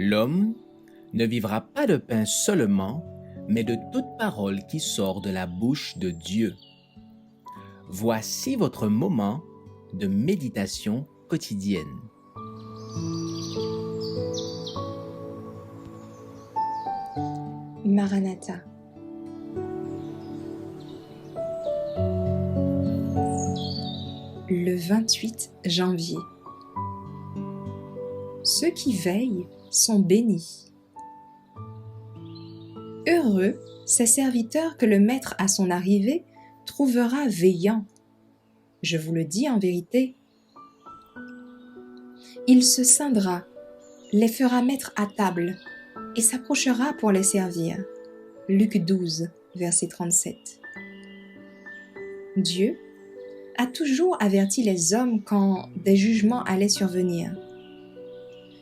L'homme ne vivra pas de pain seulement, mais de toute parole qui sort de la bouche de Dieu. Voici votre moment de méditation quotidienne. Maranatha. Le 28 janvier. Ceux qui veillent sont bénis. Heureux ces serviteurs que le maître à son arrivée trouvera veillant. Je vous le dis en vérité. Il se scindra, les fera mettre à table et s'approchera pour les servir. Luc 12, verset 37. Dieu a toujours averti les hommes quand des jugements allaient survenir.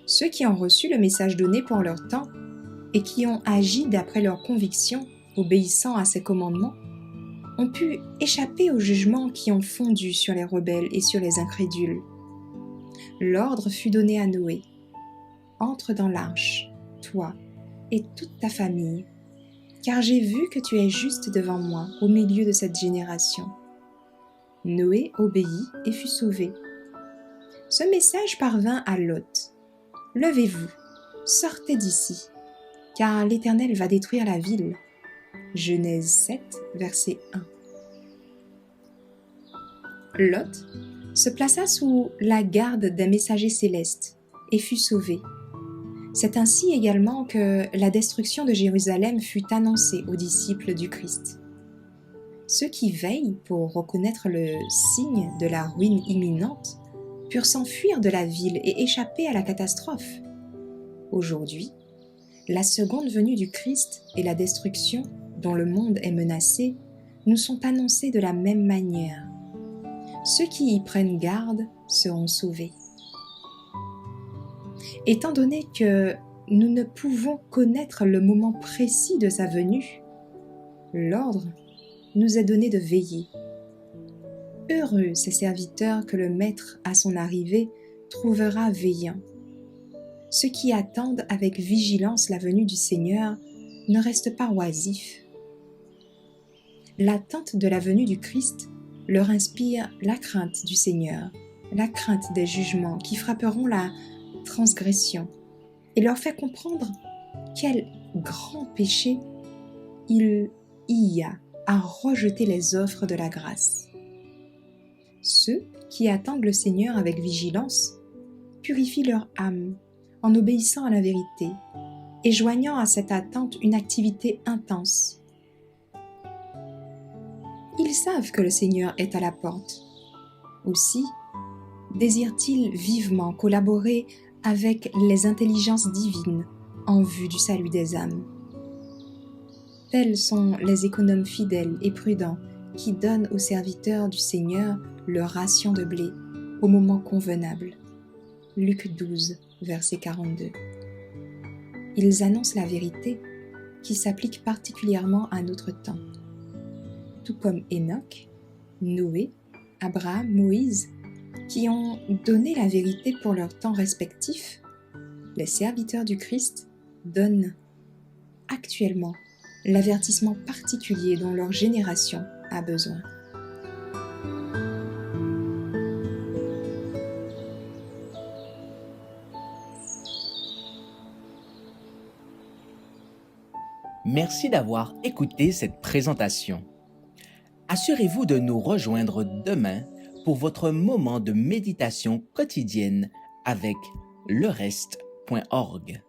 Ceux qui ont reçu le message donné pour leur temps et qui ont agi d'après leurs convictions, obéissant à ses commandements, ont pu échapper aux jugements qui ont fondu sur les rebelles et sur les incrédules. L'ordre fut donné à Noé. Entre dans l'arche, toi et toute ta famille, car j'ai vu que tu es juste devant moi au milieu de cette génération. Noé obéit et fut sauvé. Ce message parvint à Lot. Levez-vous, sortez d'ici, car l'Éternel va détruire la ville. Genèse 7, verset 1. Lot se plaça sous la garde des messagers célestes et fut sauvé. C'est ainsi également que la destruction de Jérusalem fut annoncée aux disciples du Christ. Ceux qui veillent pour reconnaître le signe de la ruine imminente purent s'enfuir de la ville et échapper à la catastrophe. Aujourd'hui, la seconde venue du Christ et la destruction dont le monde est menacé nous sont annoncés de la même manière. Ceux qui y prennent garde seront sauvés. Étant donné que nous ne pouvons connaître le moment précis de sa venue, l'ordre nous est donné de veiller. Heureux ces serviteurs que le maître à son arrivée trouvera veillants. Ceux qui attendent avec vigilance la venue du Seigneur ne restent pas oisifs. L'attente de la venue du Christ leur inspire la crainte du Seigneur, la crainte des jugements qui frapperont la transgression et leur fait comprendre quel grand péché il y a à rejeter les offres de la grâce. Ceux qui attendent le Seigneur avec vigilance purifient leur âme en obéissant à la vérité et joignant à cette attente une activité intense. Ils savent que le Seigneur est à la porte. Aussi, désirent-ils vivement collaborer avec les intelligences divines en vue du salut des âmes. Tels sont les économes fidèles et prudents qui donnent aux serviteurs du Seigneur leur ration de blé au moment convenable. Luc 12, verset 42. Ils annoncent la vérité qui s'applique particulièrement à notre temps. Tout comme Enoch, Noé, Abraham, Moïse, qui ont donné la vérité pour leur temps respectif, les serviteurs du Christ donnent actuellement l'avertissement particulier dont leur génération a besoin. Merci d'avoir écouté cette présentation. Assurez-vous de nous rejoindre demain pour votre moment de méditation quotidienne avec lereste.org.